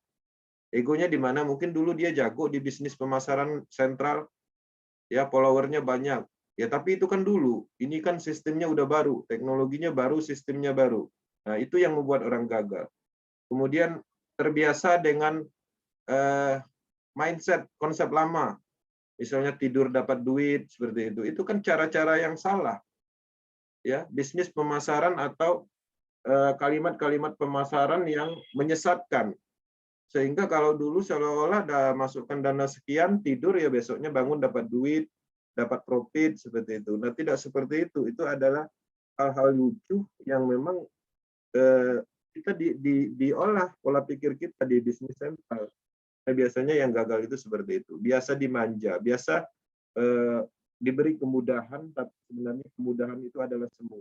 Egonya di mana? Mungkin dulu dia jago di bisnis pemasaran sentral, ya followernya banyak. Ya tapi itu kan dulu, ini kan sistemnya udah baru, teknologinya baru, sistemnya baru. Nah, itu yang membuat orang gagal. Kemudian terbiasa dengan mindset, konsep lama. Misalnya tidur dapat duit, seperti itu. Itu kan cara-cara yang salah. Ya, bisnis pemasaran atau kalimat-kalimat pemasaran yang menyesatkan. Sehingga kalau dulu seolah-olah ada masukkan dana sekian, tidur ya besoknya bangun dapat duit, dapat profit, seperti itu. Nah, tidak seperti itu. Itu adalah hal-hal lucu yang memang kita diolah pola pikir kita di bisnis sentral. Nah, biasanya yang gagal itu seperti itu. Biasa dimanja, biasa diberi kemudahan, tapi sebenarnya kemudahan itu adalah semu.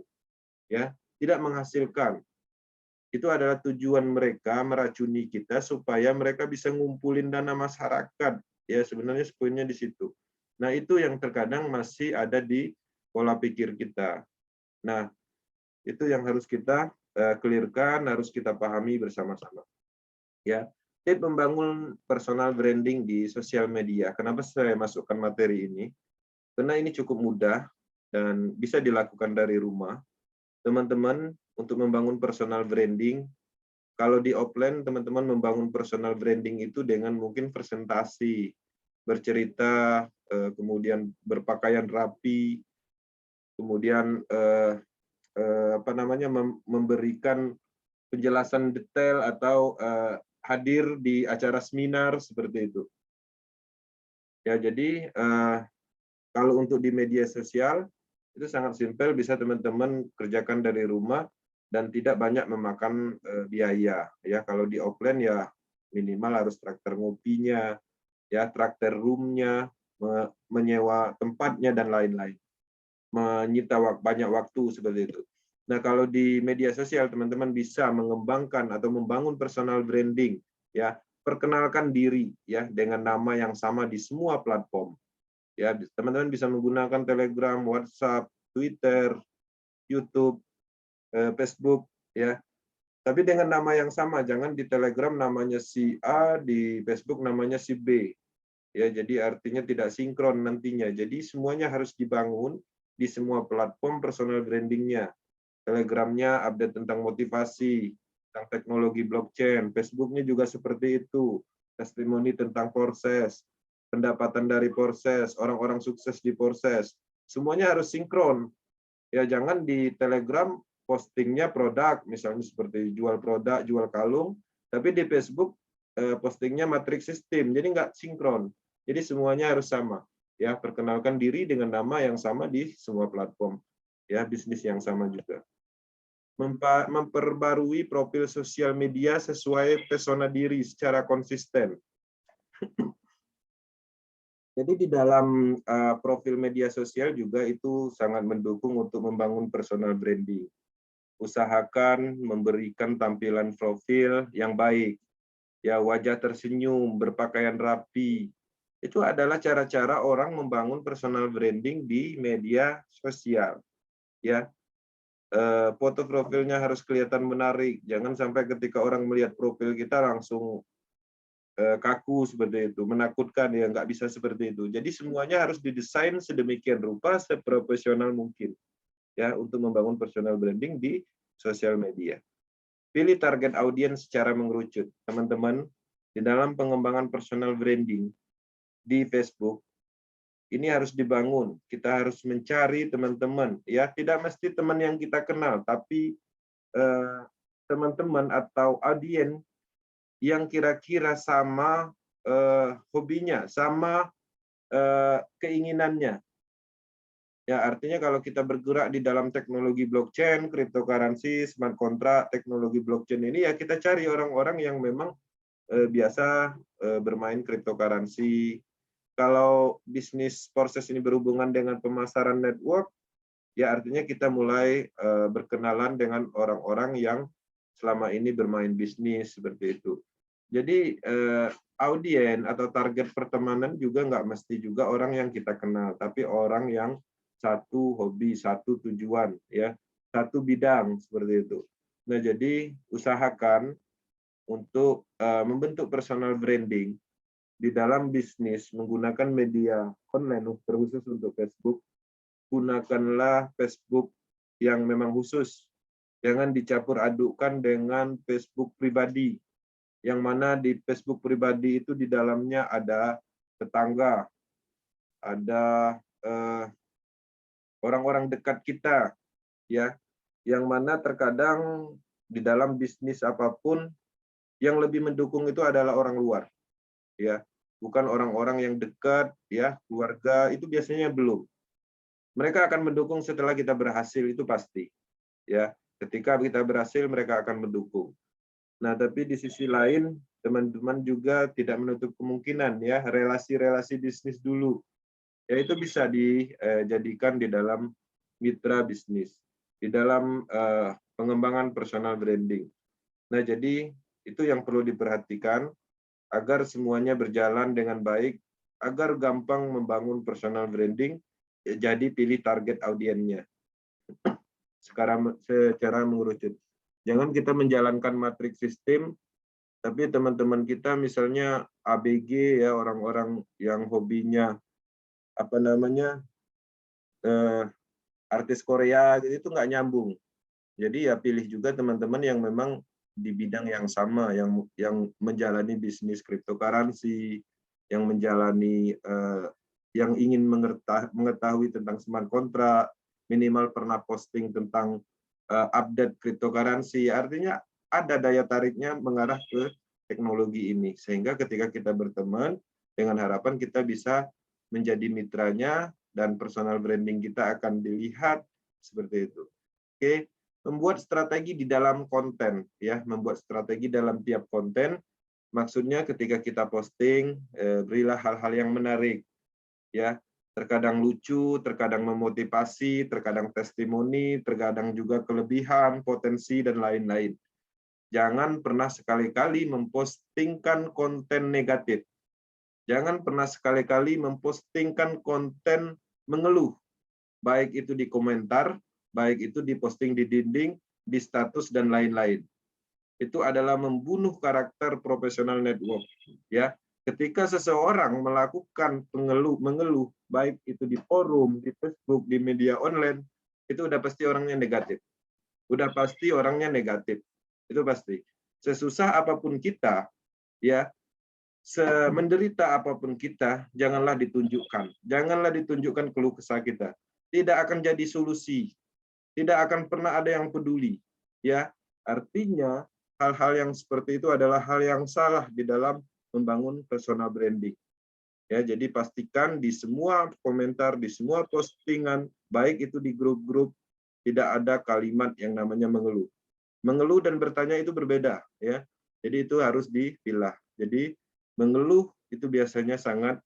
Ya, tidak menghasilkan. Itu adalah tujuan mereka meracuni kita supaya mereka bisa ngumpulin dana masyarakat. Ya, sebenarnya poinnya di situ. Nah, itu yang terkadang masih ada di pola pikir kita. Nah, itu yang harus kita clearkan, harus kita pahami bersama-sama. Ya, tip membangun personal branding di sosial media. Kenapa saya masukkan materi ini? Karena ini cukup mudah dan bisa dilakukan dari rumah. Teman-teman, untuk membangun personal branding, kalau di offline, teman-teman membangun personal branding itu dengan mungkin presentasi, bercerita, kemudian berpakaian rapi, kemudian memberikan penjelasan detail atau hadir di acara seminar seperti itu. Ya, jadi kalau untuk di media sosial itu sangat simpel, bisa teman-teman kerjakan dari rumah dan tidak banyak memakan biaya. Ya, kalau di offline ya minimal harus traktir ngopinya, ya traktir roomnya, menyewa tempatnya dan lain-lain. Menyita banyak waktu seperti itu. Nah, kalau di media sosial teman-teman bisa mengembangkan atau membangun personal branding, ya, perkenalkan diri ya dengan nama yang sama di semua platform. Ya, teman-teman bisa menggunakan Telegram, WhatsApp, Twitter, YouTube, Facebook, ya. Tapi dengan nama yang sama, jangan di Telegram namanya si A, di Facebook namanya si B. Ya, jadi artinya tidak sinkron nantinya. Jadi semuanya harus dibangun di semua platform personal brandingnya. Telegramnya update tentang motivasi, tentang teknologi blockchain, Facebooknya juga seperti itu, testimoni tentang proses, pendapatan dari proses, orang-orang sukses di proses, semuanya harus sinkron. Ya, jangan di Telegram postingnya produk, misalnya seperti jual produk, jual kalung, tapi di Facebook postingnya matriks sistem, jadi nggak sinkron. Jadi semuanya harus sama. Ya, perkenalkan diri dengan nama yang sama di semua platform. Ya, bisnis yang sama juga. Memperbarui profil sosial media sesuai pesona diri secara konsisten. Jadi di dalam profil media sosial juga itu sangat mendukung untuk membangun personal branding. Usahakan memberikan tampilan profil yang baik, ya wajah tersenyum, berpakaian rapi. Itu adalah cara-cara orang membangun personal branding di media sosial. Ya, foto profilnya harus kelihatan menarik. Jangan sampai ketika orang melihat profil kita langsung kaku seperti itu, menakutkan, ya nggak bisa seperti itu. Jadi semuanya harus didesain sedemikian rupa, seprofesional mungkin, ya untuk membangun personal branding di sosial media. Pilih target audiens secara mengerucut, teman-teman. Di dalam pengembangan personal branding di Facebook, ini harus dibangun. Kita harus mencari teman-teman, ya tidak mesti teman yang kita kenal, tapi teman-teman atau audiens yang kira-kira sama hobinya, sama keinginannya. Ya, artinya kalau kita bergerak di dalam teknologi blockchain, cryptocurrency, smart contract, teknologi blockchain ini, ya kita cari orang-orang yang memang biasa bermain cryptocurrency. Kalau bisnis proses ini berhubungan dengan pemasaran network, ya artinya kita mulai berkenalan dengan orang-orang yang selama ini bermain bisnis seperti itu. Jadi audien atau target pertemanan juga nggak mesti juga orang yang kita kenal, tapi orang yang satu hobi, satu tujuan, ya satu bidang seperti itu. Nah, jadi usahakan untuk membentuk personal branding di dalam bisnis menggunakan media online terkhusus untuk Facebook. Gunakanlah Facebook yang memang khusus. Jangan dicampur adukkan dengan Facebook pribadi. Yang mana di Facebook pribadi itu di dalamnya ada tetangga, ada orang-orang dekat kita, ya, yang mana terkadang di dalam bisnis apapun yang lebih mendukung itu adalah orang luar, ya, bukan orang-orang yang dekat, ya, keluarga itu biasanya belum. Mereka akan mendukung setelah kita berhasil, itu pasti, ya. Ketika kita berhasil mereka akan mendukung. Nah, tapi di sisi lain teman-teman juga tidak menutup kemungkinan, ya, relasi-relasi bisnis dulu. Ya, itu bisa dijadikan di dalam mitra bisnis, di dalam pengembangan personal branding. Nah, jadi itu yang perlu diperhatikan agar semuanya berjalan dengan baik, agar gampang membangun personal branding, ya, jadi pilih target audiennya secara mengerucut. Jangan kita menjalankan matriks sistem, tapi teman-teman kita misalnya ABG, ya, orang-orang yang hobinya apa namanya artis Korea gitu, itu nggak nyambung. Jadi ya pilih juga teman-teman yang memang di bidang yang sama, yang menjalani bisnis cryptocurrency, yang menjalani yang ingin mengetahui tentang smart contract, minimal pernah posting tentang update cryptocurrency. Artinya ada daya tariknya mengarah ke teknologi ini, sehingga ketika kita berteman dengan harapan kita bisa menjadi mitranya dan personal branding kita akan dilihat seperti itu. Oke, membuat strategi di dalam konten, ya, membuat strategi dalam tiap konten. Maksudnya ketika kita posting, berilah hal-hal yang menarik, ya, terkadang lucu, terkadang memotivasi, terkadang testimoni, terkadang juga kelebihan, potensi, dan lain-lain. Jangan pernah sekali-kali mempostingkan konten negatif. Jangan pernah sekali-kali mempostingkan konten mengeluh, baik itu di komentar, baik itu di posting di dinding, di status, dan lain-lain. Itu adalah membunuh karakter profesional network, ya. Ketika seseorang melakukan mengeluh, baik itu di forum, di Facebook, di media online, itu udah pasti orangnya negatif. Udah pasti orangnya negatif. Itu pasti. Sesusah apapun kita, ya, semenderita apapun kita, janganlah ditunjukkan. Janganlah ditunjukkan keluh kesah kita. Tidak akan jadi solusi. Tidak akan pernah ada yang peduli. Ya, artinya hal-hal yang seperti itu adalah hal yang salah di dalam membangun personal branding. Ya, jadi pastikan di semua komentar, di semua postingan, baik itu di grup-grup, tidak ada kalimat yang namanya mengeluh. Mengeluh dan bertanya itu berbeda, ya. Jadi itu harus dipilah. Jadi mengeluh itu biasanya sangat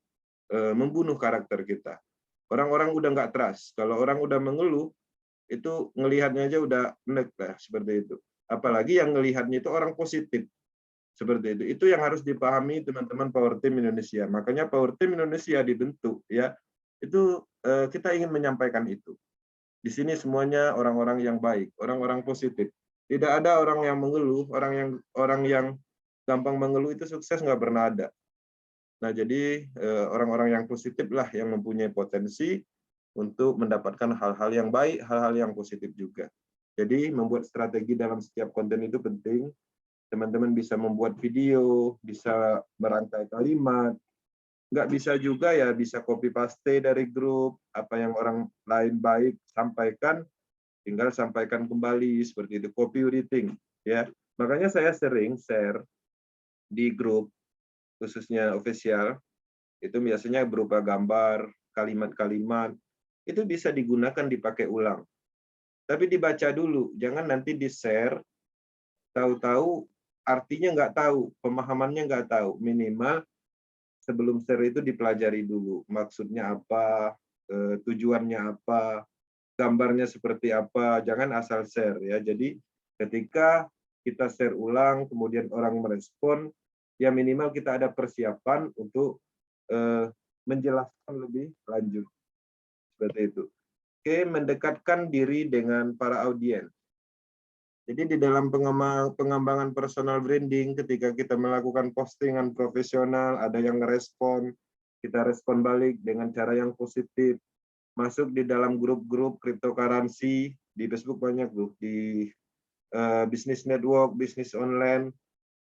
membunuh karakter kita. Orang-orang udah nggak trust. Kalau orang udah mengeluh, itu ngelihatnya aja udah enek lah, seperti itu. Apalagi yang ngelihatnya itu orang positif. Seperti itu. Itu yang harus dipahami teman-teman Power Team Indonesia. Makanya Power Team Indonesia dibentuk, ya. Itu kita ingin menyampaikan itu. Di sini semuanya orang-orang yang baik, orang-orang positif. Tidak ada orang yang mengeluh, orang yang gampang mengeluh itu sukses nggak pernah ada. Nah, jadi orang-orang yang positif lah yang mempunyai potensi untuk mendapatkan hal-hal yang baik, hal-hal yang positif juga. Jadi membuat strategi dalam setiap konten itu penting. Teman-teman bisa membuat video, bisa merangkai kalimat. Nggak bisa juga ya bisa copy paste dari grup, apa yang orang lain baik sampaikan, tinggal sampaikan kembali, seperti itu, copywriting. Ya, makanya saya sering share di grup, khususnya official, itu biasanya berupa gambar, kalimat-kalimat, itu bisa digunakan dipakai ulang. Tapi dibaca dulu, jangan nanti di-share, tahu-tahu artinya nggak tahu, pemahamannya nggak tahu. Minimal sebelum share itu dipelajari dulu, maksudnya apa, tujuannya apa, gambarnya seperti apa, jangan asal share, ya. Jadi ketika kita share ulang, kemudian orang merespon, ya minimal kita ada persiapan untuk menjelaskan lebih lanjut, seperti itu. Oke, mendekatkan diri dengan para audiens. Jadi di dalam pengembangan personal branding, ketika kita melakukan postingan profesional, ada yang ngerespon, kita respon balik dengan cara yang positif. Masuk di dalam grup-grup cryptocurrency, di Facebook banyak tuh, di bisnis network, bisnis online,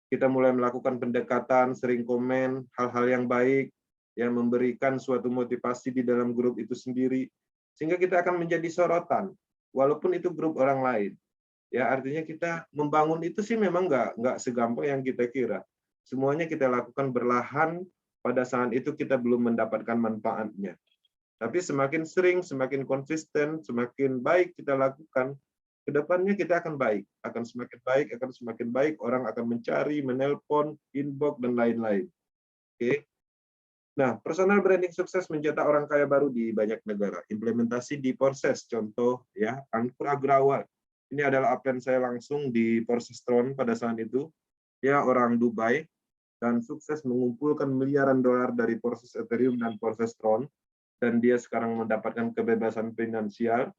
kita mulai melakukan pendekatan, sering komen, hal-hal yang baik, yang memberikan suatu motivasi di dalam grup itu sendiri, sehingga kita akan menjadi sorotan, walaupun itu grup orang lain. Ya, artinya kita membangun itu sih memang nggak segampang yang kita kira. Semuanya kita lakukan berlahan, pada saat itu kita belum mendapatkan manfaatnya. Tapi semakin sering, semakin konsisten, semakin baik kita lakukan, kedepannya kita akan baik, akan semakin baik, orang akan mencari, menelpon, inbox, dan lain-lain. Oke. Nah, personal branding sukses mencetak orang kaya baru di banyak negara. Implementasi di proses, contoh ya, Angkur Agrawal. Ini adalah upline saya langsung di Porsestron pada saat itu. Dia orang Dubai dan sukses mengumpulkan miliaran dolar dari proses Ethereum dan Porsestron, dan dia sekarang mendapatkan kebebasan finansial.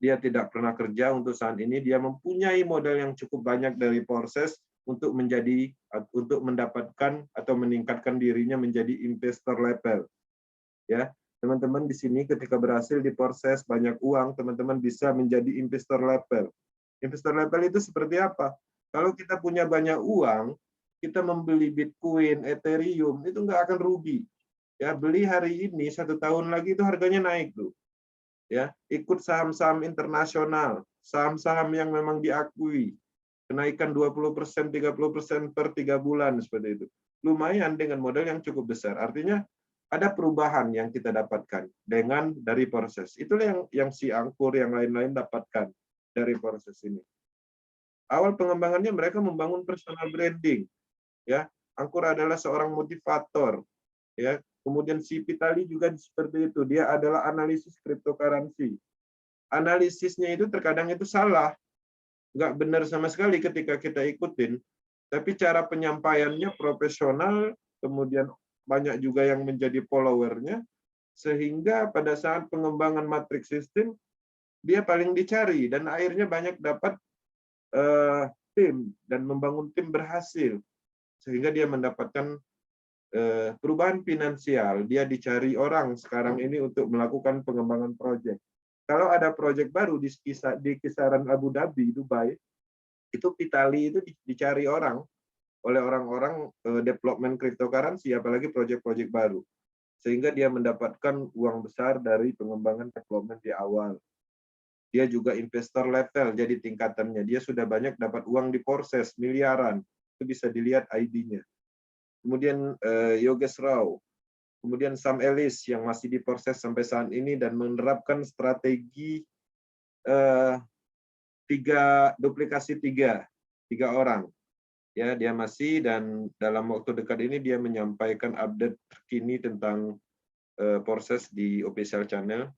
Dia tidak pernah kerja untuk saat ini. Dia mempunyai modal yang cukup banyak dari proses untuk mendapatkan atau meningkatkan dirinya menjadi investor level. Ya, teman-teman di sini ketika berhasil di proses banyak uang, teman-teman bisa menjadi investor level. Investor level itu seperti apa? Kalau kita punya banyak uang, kita membeli Bitcoin, Ethereum, itu nggak akan rugi. Ya, beli hari ini, 1 tahun lagi itu harganya naik tuh. Ya, ikut saham-saham internasional, saham-saham yang memang diakui, kenaikan 20%, 30% per 3 bulan seperti itu. Lumayan dengan modal yang cukup besar. Artinya ada perubahan yang kita dapatkan dengan dari proses. Itulah yang si Angkur yang lain-lain dapatkan dari proses ini. Awal pengembangannya mereka membangun personal branding. Ya, Angkur adalah seorang motivator. Ya, kemudian si Vitali juga seperti itu. Dia adalah analisis cryptocurrency. Analisisnya itu terkadang itu salah, nggak benar sama sekali ketika kita ikutin. Tapi cara penyampaiannya profesional, kemudian banyak juga yang menjadi followernya, sehingga pada saat pengembangan matrix system dia paling dicari dan akhirnya banyak dapat tim dan membangun tim berhasil, sehingga dia mendapatkan perubahan finansial. Dia dicari orang sekarang ini untuk melakukan pengembangan proyek. Kalau ada proyek baru di kisaran Abu Dhabi, Dubai, itu Vitali itu dicari orang oleh orang-orang development cryptocurrency, apalagi proyek-proyek baru. Sehingga dia mendapatkan uang besar dari pengembangan development di awal. Dia juga investor level, jadi tingkatannya. Dia sudah banyak dapat uang di proses, miliaran. Itu bisa dilihat ID-nya. Kemudian Yogesh Rao. Kemudian Sam Ellis yang masih diproses sampai saat ini dan menerapkan strategi duplikasi tiga orang. Ya, dia masih, dan dalam waktu dekat ini dia menyampaikan update terkini tentang proses di official channel.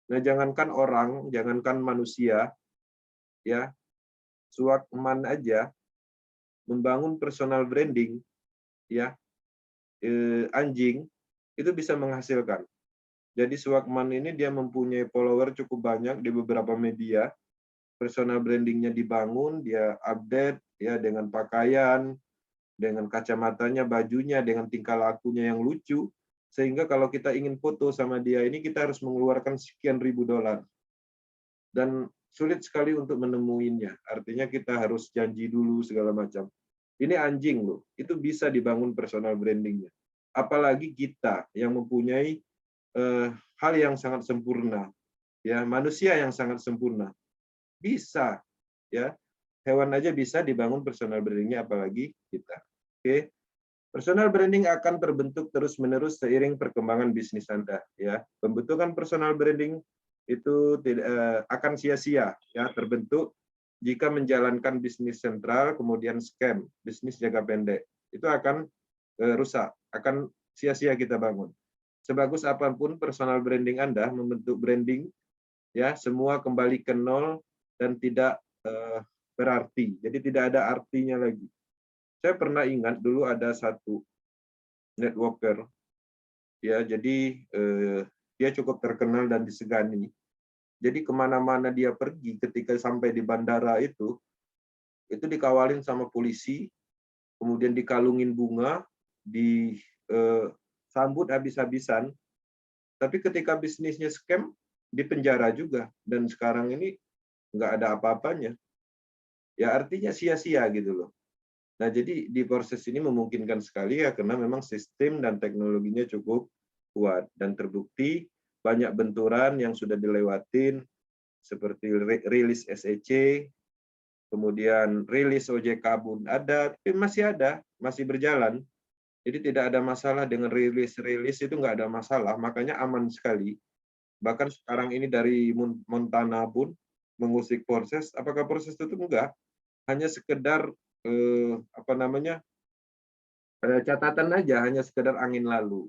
Nah, jangankan orang, jangankan manusia, ya, Suakman aja membangun personal branding, ya, anjing itu bisa menghasilkan. Jadi Suakman ini dia mempunyai follower cukup banyak di beberapa media. Personal brandingnya dibangun, dia update ya dengan pakaian, dengan kacamatanya, bajunya, dengan tingkah lakunya yang lucu, sehingga kalau kita ingin foto sama dia ini kita harus mengeluarkan sekian ribu dolar. Dan sulit sekali untuk menemuinya. Artinya kita harus janji dulu segala macam. Ini anjing loh, itu bisa dibangun personal brandingnya. Apalagi kita yang mempunyai hal yang sangat sempurna, ya, manusia yang sangat sempurna. Bisa, ya, hewan aja bisa dibangun personal brandingnya, apalagi kita. Oke, personal branding akan terbentuk terus-menerus seiring perkembangan bisnis Anda. Ya, pembentukan personal branding itu tidak akan sia-sia, ya, terbentuk jika menjalankan bisnis sentral, kemudian scam, bisnis jangka pendek, itu akan rusak, akan sia-sia kita bangun. Sebagus apapun personal branding Anda, membentuk branding, ya, semua kembali ke nol dan tidak berarti. Jadi tidak ada artinya lagi. Saya pernah ingat dulu ada satu networker, ya, jadi dia cukup terkenal dan disegani. Jadi kemana-mana dia pergi ketika sampai di bandara itu dikawalin sama polisi, kemudian dikalungin bunga, disambut habis-habisan. Tapi ketika bisnisnya scam, dipenjara juga. Dan sekarang ini nggak ada apa-apanya. Ya artinya sia-sia gitu loh. Nah, jadi di proses ini memungkinkan sekali ya, karena memang sistem dan teknologinya cukup kuat. Dan terbukti banyak benturan yang sudah dilewatin, seperti rilis SEC, kemudian rilis OJK pun ada, tapi masih berjalan. Jadi tidak ada masalah dengan rilis itu, nggak ada masalah, makanya aman sekali. Bahkan sekarang ini dari Montana pun mengusik proses, apakah proses itu enggak? Hanya sekedar catatan aja, hanya sekedar angin lalu.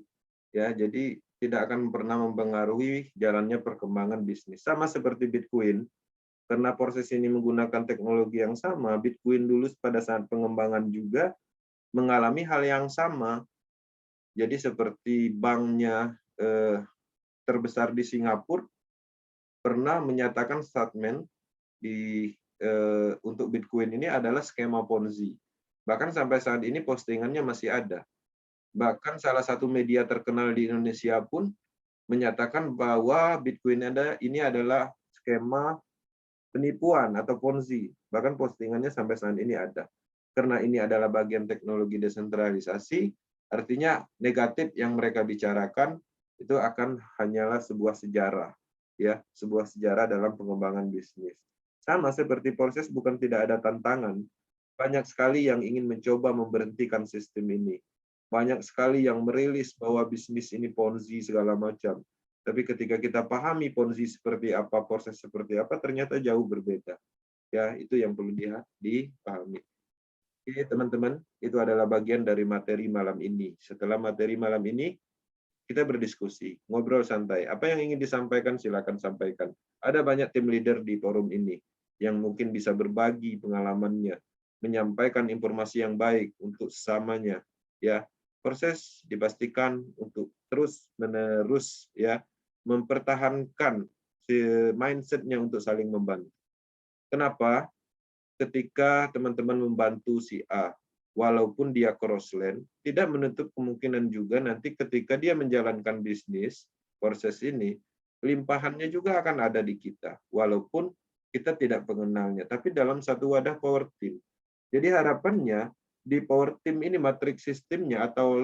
Ya, jadi tidak akan pernah mempengaruhi jalannya perkembangan bisnis. Sama seperti Bitcoin, karena proses ini menggunakan teknologi yang sama, Bitcoin dulu pada saat pengembangan juga mengalami hal yang sama. Jadi seperti banknya terbesar di Singapura pernah menyatakan statement untuk Bitcoin ini adalah skema Ponzi. Bahkan sampai saat ini postingannya masih ada. Bahkan salah satu media terkenal di Indonesia pun menyatakan bahwa Bitcoin ini adalah skema penipuan atau Ponzi. Bahkan postingannya sampai saat ini ada. Karena ini adalah bagian teknologi desentralisasi, artinya negatif yang mereka bicarakan itu akan hanyalah sebuah sejarah, ya, sebuah sejarah dalam pengembangan bisnis. Sama seperti proses, bukan tidak ada tantangan. Banyak sekali yang ingin mencoba memberhentikan sistem ini. Banyak sekali yang merilis bahwa bisnis ini Ponzi segala macam. Tapi ketika kita pahami Ponzi seperti apa, proses seperti apa, ternyata jauh berbeda. Ya, itu yang perlu dipahami. Oke, teman-teman, itu adalah bagian dari materi malam ini. Setelah materi malam ini, kita berdiskusi, ngobrol santai. Apa yang ingin disampaikan, silakan sampaikan. Ada banyak tim leader di forum ini yang mungkin bisa berbagi pengalamannya, menyampaikan informasi yang baik untuk sesamanya. Ya, proses dipastikan untuk terus-menerus ya mempertahankan mindset-nya untuk saling membantu. Kenapa? Ketika teman-teman membantu si A, walaupun dia crossland, tidak menutup kemungkinan juga nanti ketika dia menjalankan bisnis, proses ini, limpahannya juga akan ada di kita, walaupun kita tidak mengenalnya, tapi dalam satu wadah power team. Jadi harapannya, di power team ini matriks sistemnya atau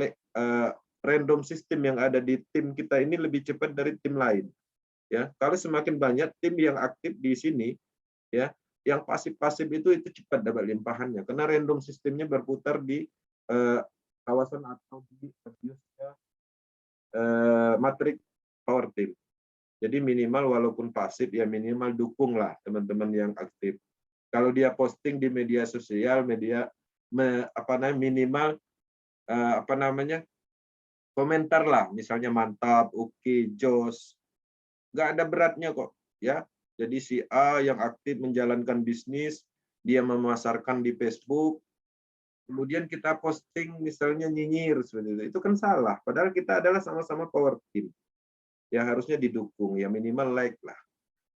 random system yang ada di tim kita ini lebih cepat dari tim lain. Ya, kalau semakin banyak tim yang aktif di sini, ya, yang pasif-pasif itu cepat dapat limpahannya karena random sistemnya berputar di kawasan atau di matrik power team. Jadi minimal walaupun pasif ya minimal dukunglah teman-teman yang aktif. Kalau dia posting di media sosial, minimal komentar lah, misalnya mantap, oke, jos, nggak ada beratnya kok, ya. Jadi si A yang aktif menjalankan bisnis, dia memasarkan di Facebook, kemudian kita posting misalnya nyinyir seperti itu kan salah. Padahal kita adalah sama-sama power team. Ya harusnya didukung, ya minimal like lah.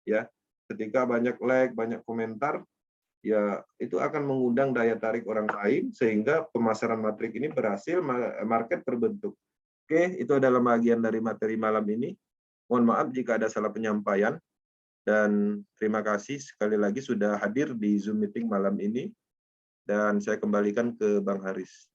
Ya, ketika banyak like, banyak komentar, ya itu akan mengundang daya tarik orang lain sehingga pemasaran matrik ini berhasil, market terbentuk. Oke, itu adalah bagian dari materi malam ini. Mohon maaf jika ada salah penyampaian. Dan terima kasih sekali lagi sudah hadir di Zoom meeting malam ini. Dan saya kembalikan ke Bang Haris.